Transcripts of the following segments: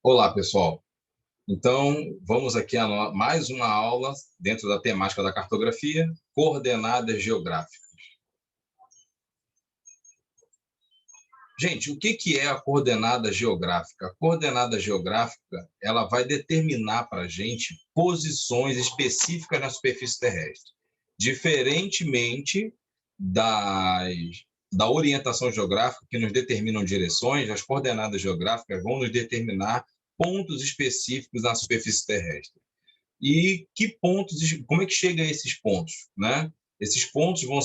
Olá, pessoal. Então, vamos aqui a mais uma aula dentro da temática da cartografia, coordenadas geográficas. Gente, o que é a coordenada geográfica? A coordenada geográfica, ela vai determinar para a gente posições específicas na superfície terrestre, diferentemente da orientação geográfica, que nos determinam direções. As coordenadas geográficas vão nos determinar pontos específicos na superfície terrestre. E que pontos, como é que chega a esses pontos, né? Esses pontos vão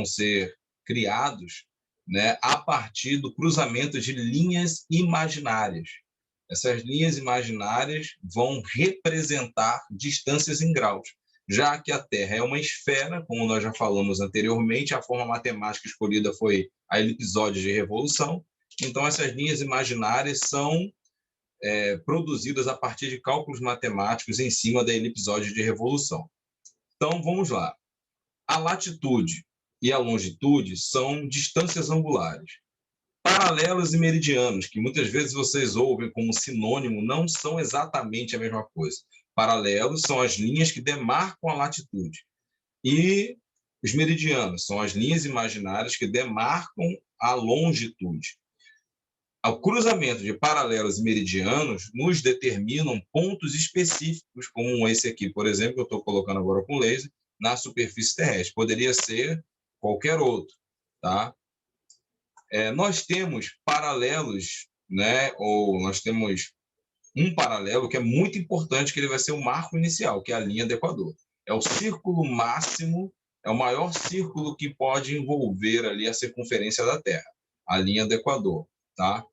ser criados, né, a partir do cruzamento de linhas imaginárias. Essas linhas imaginárias vão representar distâncias em graus. Já que a Terra é uma esfera, como nós já falamos anteriormente, a forma matemática escolhida foi a elipsóide de revolução. Então, essas linhas imaginárias são produzidas a partir de cálculos matemáticos em cima da elipsóide de revolução. Então, vamos lá. A latitude e a longitude são distâncias angulares. Paralelos e meridianos, que muitas vezes vocês ouvem como sinônimo, não são exatamente a mesma coisa. Paralelos são as linhas que demarcam a latitude. E os meridianos são as linhas imaginárias que demarcam a longitude. O cruzamento de paralelos e meridianos nos determinam pontos específicos, como esse aqui, por exemplo, que eu estou colocando agora com laser, na superfície terrestre. Poderia ser qualquer outro, tá? Nós temos paralelos, né? Ou nós temos um paralelo que é muito importante, que ele vai ser o marco inicial, que é a linha do Equador. É o círculo máximo, é o maior círculo que pode envolver ali a circunferência da Terra, a linha do Equador, tá?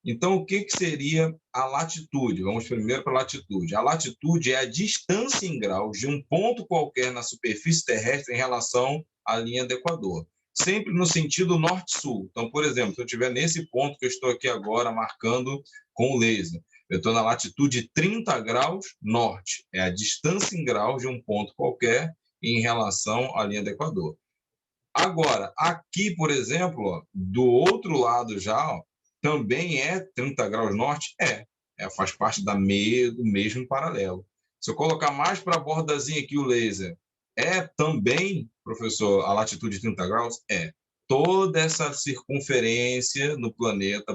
Então, o que seria a latitude? Vamos primeiro para a latitude. A latitude é a distância em graus de um ponto qualquer na superfície terrestre em relação à linha do Equador, sempre no sentido norte-sul. Então, por exemplo, se eu estiver nesse ponto que eu estou aqui agora marcando com o laser, eu estou na latitude 30 graus norte, é a distância em graus de um ponto qualquer em relação à linha do Equador. Agora, aqui, por exemplo, ó, do outro lado já, ó, também é 30 graus norte? Faz parte do mesmo paralelo. Se eu colocar mais para a bordazinha aqui o laser, é também, professor, a latitude de 30 graus? Toda essa circunferência no planeta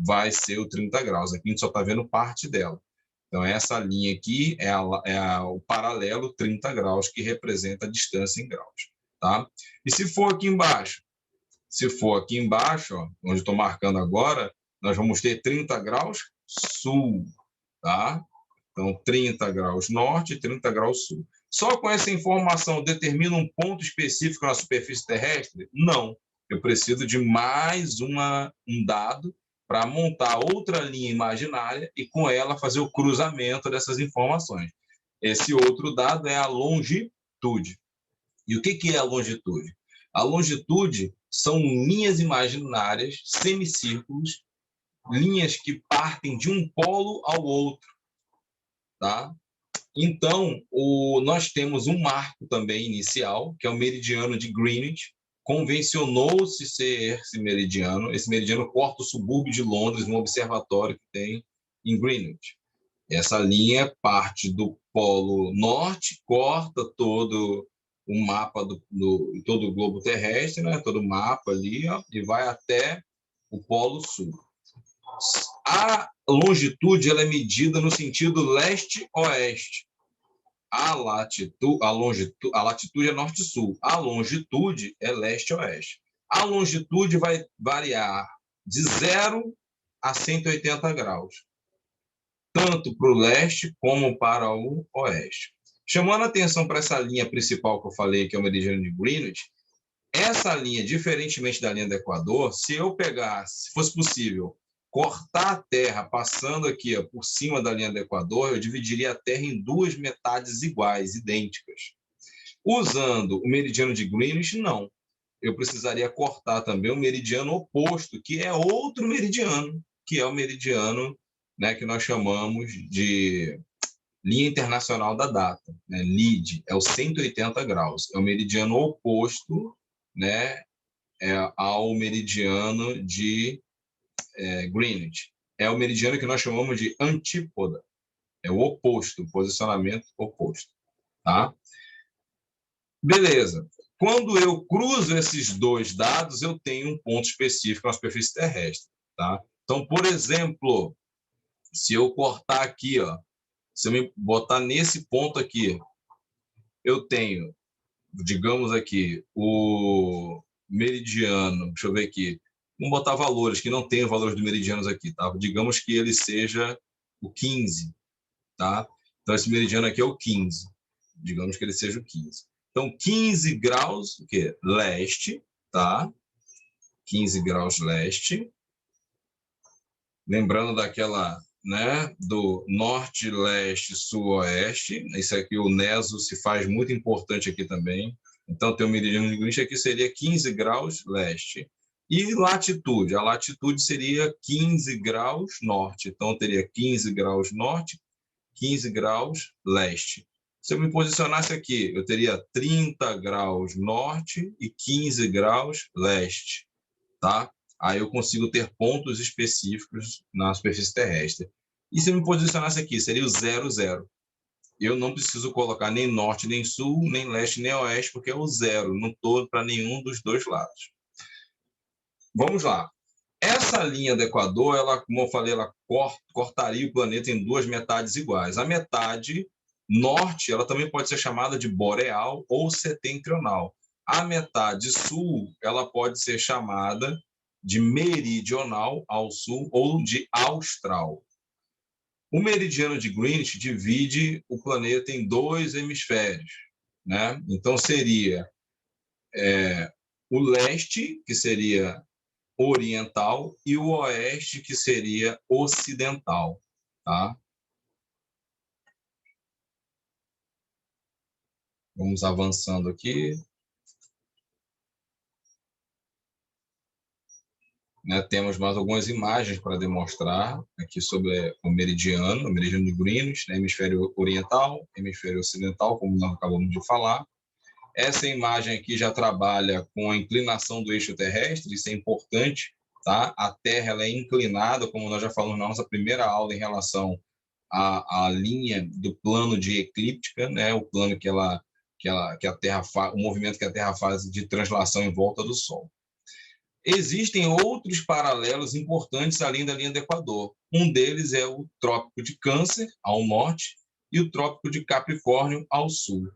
vai ser o 30 graus. Aqui a gente só está vendo parte dela. Então, essa linha aqui o paralelo 30 graus, que representa a distância em graus. Tá? E se for aqui embaixo? Se for aqui embaixo, ó, onde estou marcando agora, nós vamos ter 30 graus sul. Tá? Então, 30 graus norte e 30 graus sul. Só com essa informação determina um ponto específico na superfície terrestre? Não. Eu preciso de mais um dado para montar outra linha imaginária e, com ela, fazer o cruzamento dessas informações. Esse outro dado é a longitude. E o que é a longitude? A longitude são linhas imaginárias, semicírculos, linhas que partem de um polo ao outro. Tá? Então, nós temos um marco também inicial, que é o meridiano de Greenwich. Convencionou-se ser esse meridiano. Esse meridiano corta o subúrbio de Londres, no observatório que tem em Greenwich. Essa linha parte do polo norte, corta todo o mapa todo o globo terrestre, né? Todo o mapa ali, ó, e vai até o polo sul. A longitude ela é medida no sentido leste-oeste. A latitude é norte-sul. A longitude é leste-oeste. A longitude vai variar de 0 a 180 graus, tanto para o leste como para o oeste. Chamando a atenção para essa linha principal que eu falei, que é o meridiano de Greenwich, essa linha, diferentemente da linha do Equador, se eu pegasse, se fosse possível, cortar a Terra passando aqui ó, por cima da linha do Equador, eu dividiria a Terra em duas metades iguais, idênticas. Usando o meridiano de Greenwich, não. Eu precisaria cortar também o meridiano oposto, que é outro meridiano, que é o meridiano, né, que nós chamamos de linha internacional da data, né, LID, é o 180 graus, é o meridiano oposto, né, ao meridiano de Greenwich. é o meridiano que nós chamamos de antípoda. É o oposto, o posicionamento oposto. Tá? Beleza. Quando eu cruzo esses dois dados, eu tenho um ponto específico na superfície terrestre. Tá? Então, por exemplo, se eu cortar aqui, ó, se eu me botar nesse ponto aqui, eu tenho, digamos aqui, o meridiano, deixa eu ver aqui, vamos botar valores, que não tem os valores dos meridianos aqui, tá? Digamos que ele seja o 15, tá? Então, esse meridiano aqui é o 15, digamos que ele seja o 15. Então, 15 graus, o quê? Leste, tá? 15 graus leste. Lembrando daquela, né, do norte, leste, sul, oeste. Isso aqui, o NESO, se faz muito importante aqui também. Então, tem o meridiano de Greenwich aqui, seria 15 graus leste. E latitude? A latitude seria 15 graus norte. Então, teria 15 graus norte, 15 graus leste. Se eu me posicionasse aqui, eu teria 30 graus norte e 15 graus leste, tá? Aí eu consigo ter pontos específicos na superfície terrestre. E se eu me posicionasse aqui, seria o 0, 0. Eu não preciso colocar nem norte, nem sul, nem leste, nem oeste, porque é o 0. Não estou para nenhum dos dois lados. Vamos lá. Essa linha do Equador, ela, como eu falei, ela cortaria o planeta em duas metades iguais. A metade norte, ela também pode ser chamada de boreal ou setentrional. A metade sul, ela pode ser chamada de meridional ao sul ou de austral. O meridiano de Greenwich divide o planeta em dois hemisférios, né? Então seria o leste, que seria oriental, e o oeste, que seria ocidental. Tá? Vamos avançando aqui. Né, temos mais algumas imagens para demonstrar aqui sobre o meridiano de Greenwich, né, hemisfério oriental, hemisfério ocidental, como nós acabamos de falar. Essa imagem aqui já trabalha com a inclinação do eixo terrestre, isso é importante, tá? A Terra ela é inclinada, como nós já falamos na nossa primeira aula em relação à linha do plano de eclíptica, né? O plano que a Terra faz, o movimento que a Terra faz de translação em volta do Sol. Existem outros paralelos importantes além da linha do Equador. Um deles é o Trópico de Câncer, ao norte, e o Trópico de Capricórnio, ao sul.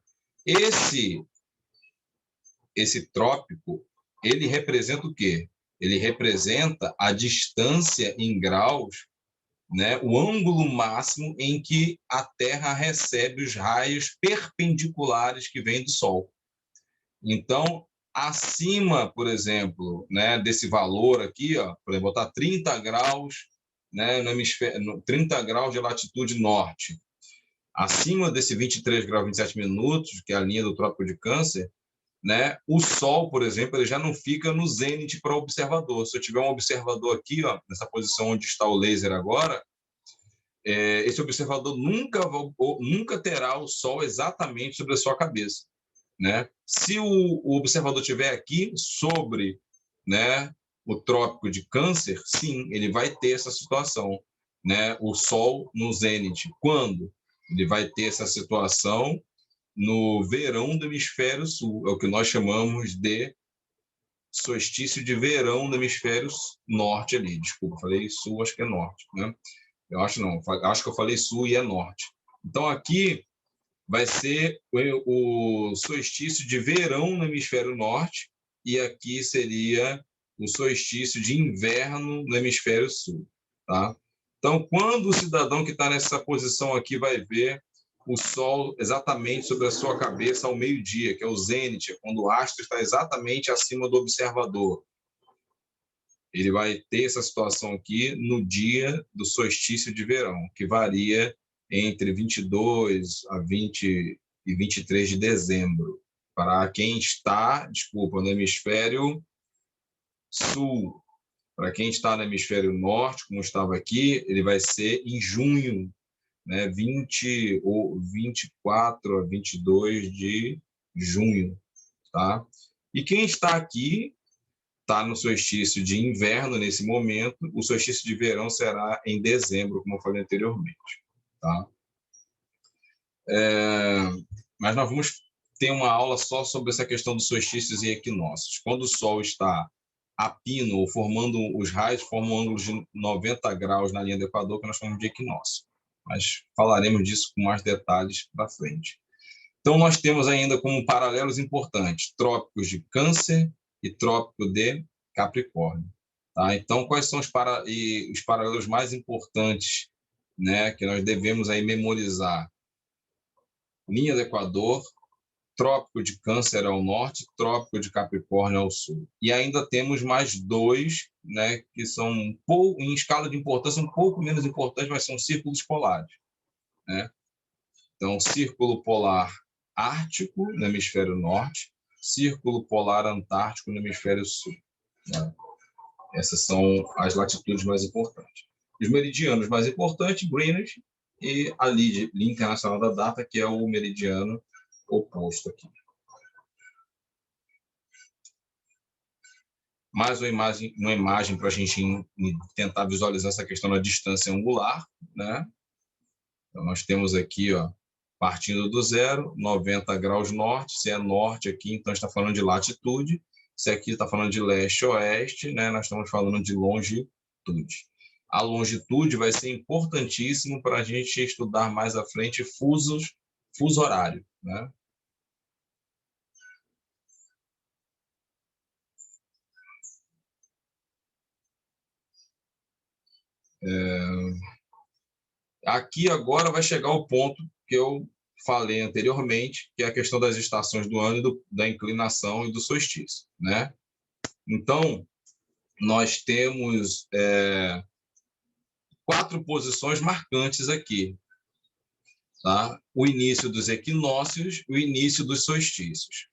Esse trópico, ele representa o quê? Ele representa a distância em graus, né, o ângulo máximo em que a Terra recebe os raios perpendiculares que vêm do Sol. Então, acima, por exemplo, né, desse valor aqui, ó, por exemplo, botar 30 graus, né, no hemisfério, 30 graus de latitude norte, acima desse 23 graus 27 minutos, que é a linha do Trópico de Câncer, né, o Sol, por exemplo, ele já não fica no zênite para o observador. Se eu tiver um observador aqui, ó, nessa posição onde está o laser agora, esse observador nunca terá o Sol exatamente sobre a sua cabeça. Né? Se o observador estiver aqui sobre, né, o Trópico de Câncer, sim, ele vai ter essa situação, né? O Sol no zênite. Quando? Ele vai ter essa situação no verão do hemisfério sul, é o que nós chamamos de solstício de verão do hemisfério norte ali. Desculpa, falei sul, acho que é norte, né? Eu acho não, acho que eu falei sul e é norte. Então aqui vai ser o solstício de verão no hemisfério norte e aqui seria o solstício de inverno no hemisfério sul, tá? Então, quando o cidadão que está nessa posição aqui vai ver o Sol exatamente sobre a sua cabeça ao meio-dia, que é o zênite, quando o astro está exatamente acima do observador, ele vai ter essa situação aqui no dia do solstício de verão, que varia entre 22 a 20 e 23 de dezembro. Para quem está, no hemisfério sul. Para quem está no hemisfério norte, como estava aqui, ele vai ser em junho, né, 20 ou 24 a 22 de junho, tá? E quem está aqui está no solstício de inverno nesse momento, o solstício de verão será em dezembro, como eu falei anteriormente. Tá? Mas nós vamos ter uma aula só sobre essa questão dos solstícios e equinócios. Quando o Sol está a pino, ou formando os raios, formam ângulos de 90 graus na linha do Equador, que nós chamamos de equinócio. Mas falaremos disso com mais detalhes para frente. Então, nós temos ainda como paralelos importantes trópicos de Câncer e trópico de Capricórnio. Tá? Então, quais são os paralelos mais importantes, né, que nós devemos aí memorizar? Linha do Equador, trópico de Câncer ao norte, trópico de Capricórnio ao sul. E ainda temos mais dois, né, que são em escala de importância um pouco menos importantes, mas são círculos polares. Né? Então, círculo polar ártico no hemisfério norte, círculo polar antártico no hemisfério sul. Né? Essas são as latitudes mais importantes. Os meridianos mais importantes, Greenwich, e a linha internacional da data, que é o meridiano oposto aqui. Mais uma imagem para a gente tentar visualizar essa questão da distância angular. Né? Então, nós temos aqui, ó, partindo do zero, 90 graus norte, se é norte aqui, então está falando de latitude, se aqui está falando de leste-oeste, né, nós estamos falando de longitude. A longitude vai ser importantíssimo para a gente estudar mais à frente fuso horário. Né? Aqui agora vai chegar o ponto que eu falei anteriormente, que é a questão das estações do ano, da inclinação e do solstício. Né? Então, nós temos 4 posições marcantes aqui. Tá? O início dos equinócios, o início dos solstícios.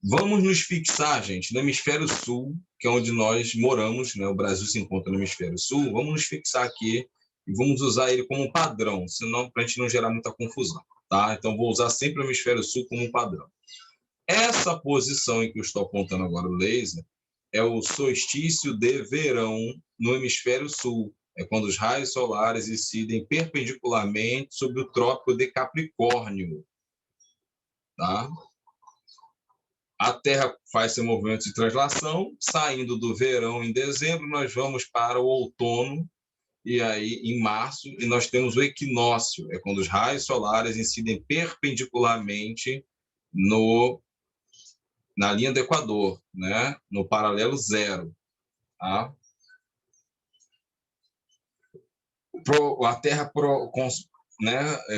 Vamos nos fixar, gente, no hemisfério sul, que é onde nós moramos, né? O Brasil se encontra no hemisfério sul. Vamos nos fixar aqui e vamos usar ele como padrão, senão para a gente não gerar muita confusão. Tá? Então, vou usar sempre o hemisfério sul como padrão. Essa posição em que eu estou apontando agora o laser é o solstício de verão no hemisfério sul. É quando os raios solares incidem perpendicularmente sobre o trópico de Capricórnio. Tá? A Terra faz seu movimento de translação, saindo do verão em dezembro, nós vamos para o outono, e aí em março, e nós temos o equinócio, é quando os raios solares incidem perpendicularmente na linha do Equador, né? No paralelo zero. Tá? A Terra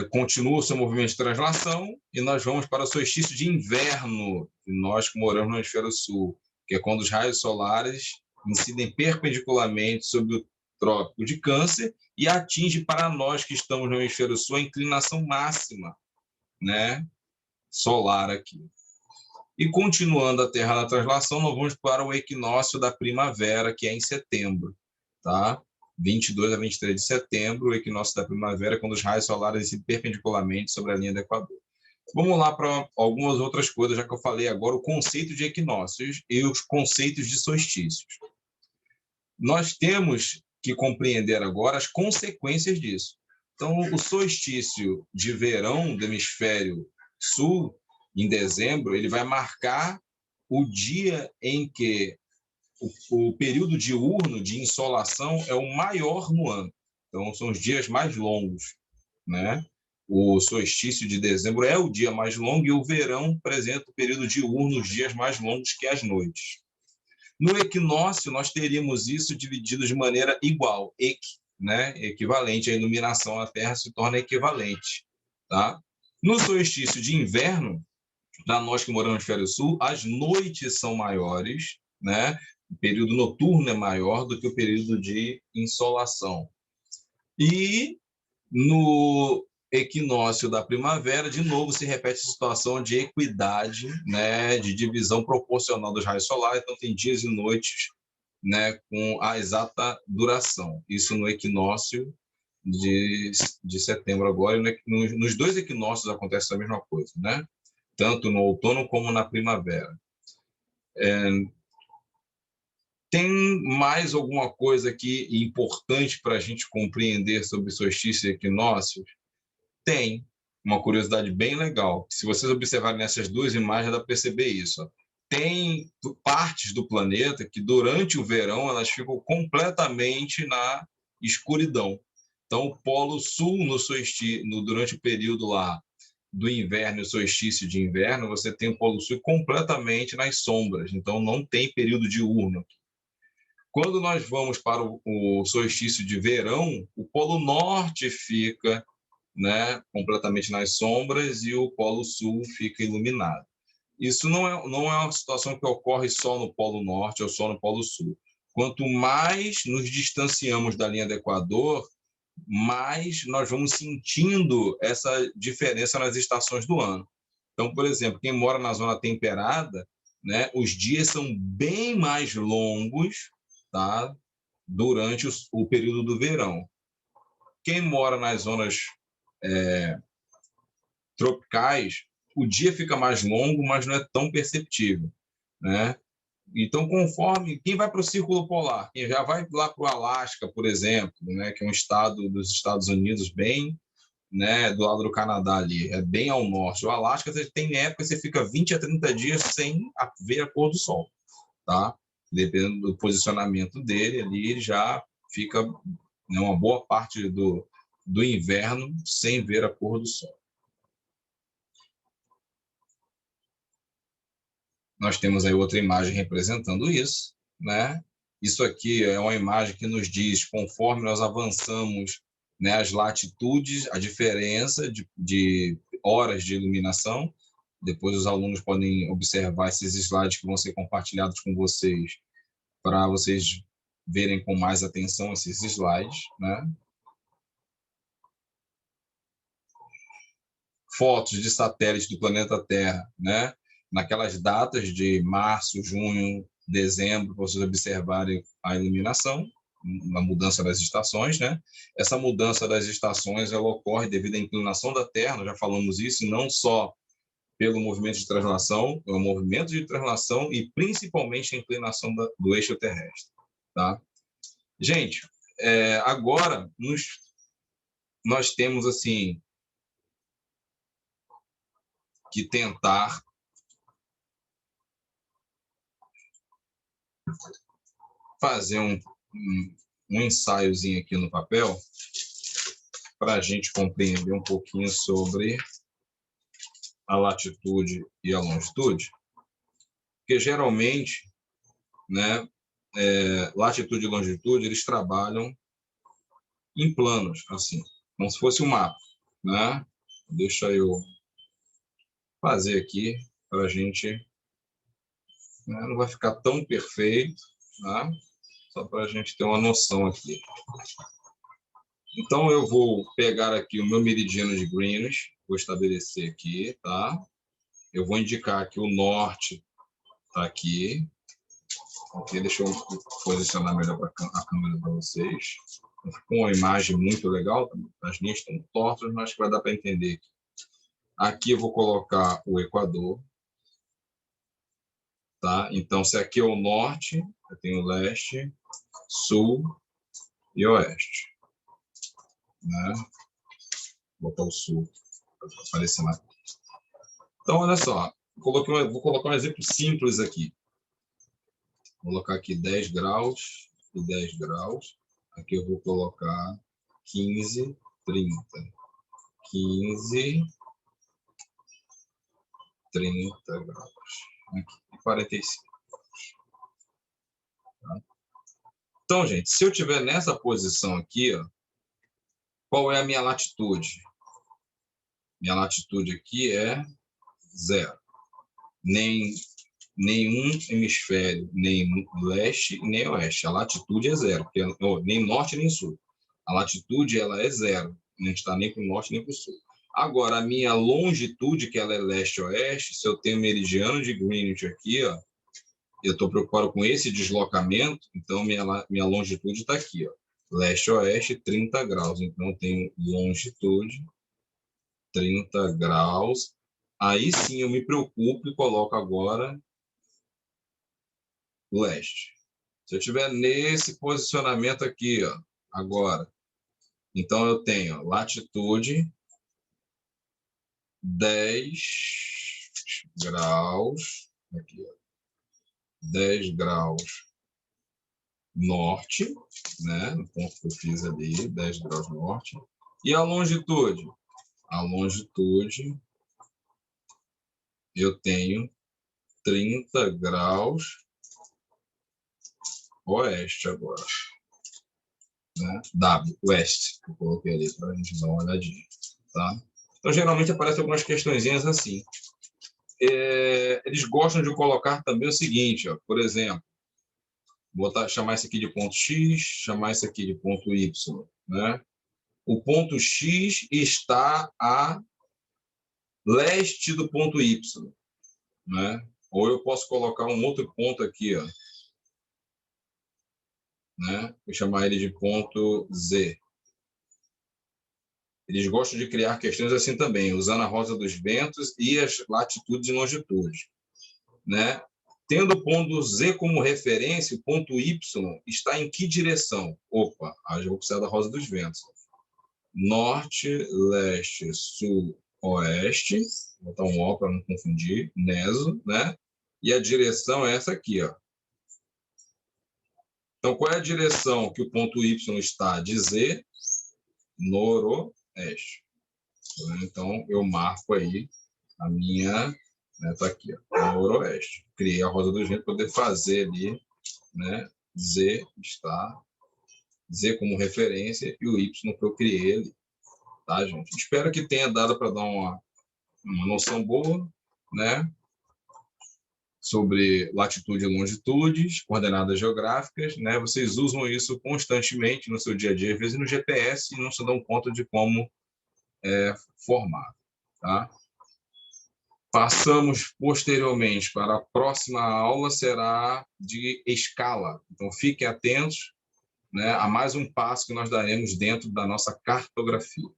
continua o seu movimento de translação e nós vamos para o solstício de inverno, nós que moramos no hemisfério sul, que é quando os raios solares incidem perpendicularmente sobre o trópico de Câncer e atinge para nós que estamos no hemisfério sul a inclinação máxima, né, solar aqui. E continuando a Terra na translação, nós vamos para o equinócio da primavera, que é em setembro, tá? 22 a 23 de setembro, o equinócio da primavera, quando os raios solares incidem perpendicularmente sobre a linha do Equador. Vamos lá para algumas outras coisas, já que eu falei agora o conceito de equinócios e os conceitos de solstícios. Nós temos que compreender agora as consequências disso. Então, o solstício de verão do hemisfério sul, em dezembro, ele vai marcar o dia em que o período diurno de insolação é o maior no ano. Então, são os dias mais longos. Né? O solstício de dezembro é o dia mais longo e o verão apresenta o período diurno, os dias mais longos que as noites. No equinócio, nós teríamos isso dividido de maneira igual, né? Equivalente, a iluminação na Terra se torna equivalente. Tá? No solstício de inverno, para nós que moramos no hemisfério sul, as noites são maiores, né? O período noturno é maior do que o período de insolação. E no equinócio da primavera, de novo, se repete a situação de equidade, né? De divisão proporcional dos raios solares, então tem dias e noites, né? Com a exata duração. Isso no equinócio de setembro agora, e nos 2 equinócios acontece a mesma coisa, né? Tanto no outono como na primavera. Tem mais alguma coisa aqui importante para a gente compreender sobre solstício e equinócios? Tem uma curiosidade bem legal. Se vocês observarem nessas duas imagens, dá para perceber isso. Ó. Tem partes do planeta que, durante o verão, elas ficam completamente na escuridão. Então, o Polo Sul, durante o período lá do inverno e o solstício de inverno, você tem o Polo Sul completamente nas sombras. Então, não tem período diurno. Quando nós vamos para o solstício de verão, o Polo Norte fica, né, completamente nas sombras e o Polo Sul fica iluminado. Isso não é uma situação que ocorre só no Polo Norte ou só no Polo Sul. Quanto mais nos distanciamos da linha do Equador, mais nós vamos sentindo essa diferença nas estações do ano. Então, por exemplo, quem mora na zona temperada, né, os dias são bem mais longos, tá, durante o período do verão. Quem mora nas zonas tropicais, o dia fica mais longo, mas não é tão perceptível, né? Então, conforme quem vai para o Círculo Polar, quem já vai lá para o Alasca, por exemplo, né, que é um estado dos Estados Unidos bem, né, do lado do Canadá ali, é bem ao norte. O Alasca, você tem época que você fica 20 a 30 dias sem ver a pôr do sol, tá? Dependendo do posicionamento dele ali, ele já fica, né, uma boa parte do inverno sem ver a pôr do sol. Nós temos aí outra imagem representando isso, né? Isso aqui é uma imagem que nos diz, conforme nós avançamos, né, as latitudes, a diferença de horas de iluminação. Depois os alunos podem observar esses slides que vão ser compartilhados com vocês, para vocês verem com mais atenção esses slides, né? Fotos de satélites do planeta Terra, né? Naquelas datas de março, junho, dezembro, para vocês observarem a iluminação, a mudança das estações, né? Essa mudança das estações ela ocorre devido à inclinação da Terra, nós já falamos isso, não só pelo movimento de translação, é o movimento de translação e principalmente a inclinação do eixo terrestre, tá? Gente, agora nós temos assim que tentar fazer um ensaiozinho aqui no papel para a gente compreender um pouquinho sobre a latitude e a longitude, porque geralmente, né, latitude e longitude eles trabalham em planos, assim, como se fosse um mapa, né? Deixa eu fazer aqui para a gente, né, não vai ficar tão perfeito, tá? Só para a gente ter uma noção aqui. Então, eu vou pegar aqui o meu meridiano de Greenwich, vou estabelecer aqui, tá? Eu vou indicar que o norte está aqui. Ok, deixa eu posicionar melhor a câmera para vocês. Ficou uma imagem muito legal, as linhas estão tortas, mas vai dar para entender. Aqui eu vou colocar o Equador, tá? Então, se aqui é o norte, eu tenho leste, sul e oeste, né? Vou botar o sul para aparecer mais. Então, olha só, vou colocar um exemplo simples aqui. Vou colocar aqui 10 graus e 10 graus. Aqui eu vou colocar 15, 30. 15, 30 graus. Aqui, 45. Tá? Então, gente, se eu estiver nessa posição aqui, ó, qual é a minha latitude? Minha latitude aqui é 0. Nenhum hemisfério, nem leste nem oeste. A latitude é 0, nem norte nem sul. A latitude ela é 0, não está nem para o norte nem para o sul. Agora, a minha longitude, que ela é leste-oeste, se eu tenho meridiano de Greenwich aqui, ó, eu estou preocupado com esse deslocamento, então minha longitude está aqui, ó, leste-oeste, 30 graus. Então, eu tenho longitude, 30 graus. Aí sim eu me preocupo e coloco agora leste. Se eu estiver nesse posicionamento aqui, ó, agora, então eu tenho latitude 10 graus, aqui, ó, 10 graus norte, né, no ponto que eu fiz ali, 10 graus norte. E a longitude? A longitude, eu tenho 30 graus oeste agora, né? W, oeste, que eu coloquei ali para a gente dar uma olhadinha, tá? Então, geralmente aparecem algumas questõezinhas assim. Eles gostam de colocar também o seguinte, ó, por exemplo, chamar isso aqui de ponto X, chamar isso aqui de ponto Y, né? O ponto X está a leste do ponto Y, né? Ou eu posso colocar um outro ponto aqui, ó, né? Vou chamar ele de ponto Z. Eles gostam de criar questões assim também, usando a rosa dos ventos e as latitudes e longitudes, né? Tendo o ponto Z como referência, o ponto Y está em que direção? Opa, aí eu vou precisar da rosa dos ventos. Norte, leste, sul, oeste. Vou botar um O para não confundir. Neso, né? E a direção é essa aqui, ó. Então, qual é a direção que o ponto Y está? De Z, noroeste. Então, eu marco aí a minha, né, tá aqui, ó, noroeste. Criei a rosa do vento para poder fazer ali, né, Z está, Z como referência e o Y que eu criei ali, tá, gente? Espero que tenha dado para dar uma noção boa, né, sobre latitude e longitudes, coordenadas geográficas, né? Vocês usam isso constantemente no seu dia a dia, às vezes no GPS, e não se dão conta de como formar, tá? Passamos posteriormente para a próxima aula, será de escala. Então, fiquem atentos, né, a mais um passo que nós daremos dentro da nossa cartografia.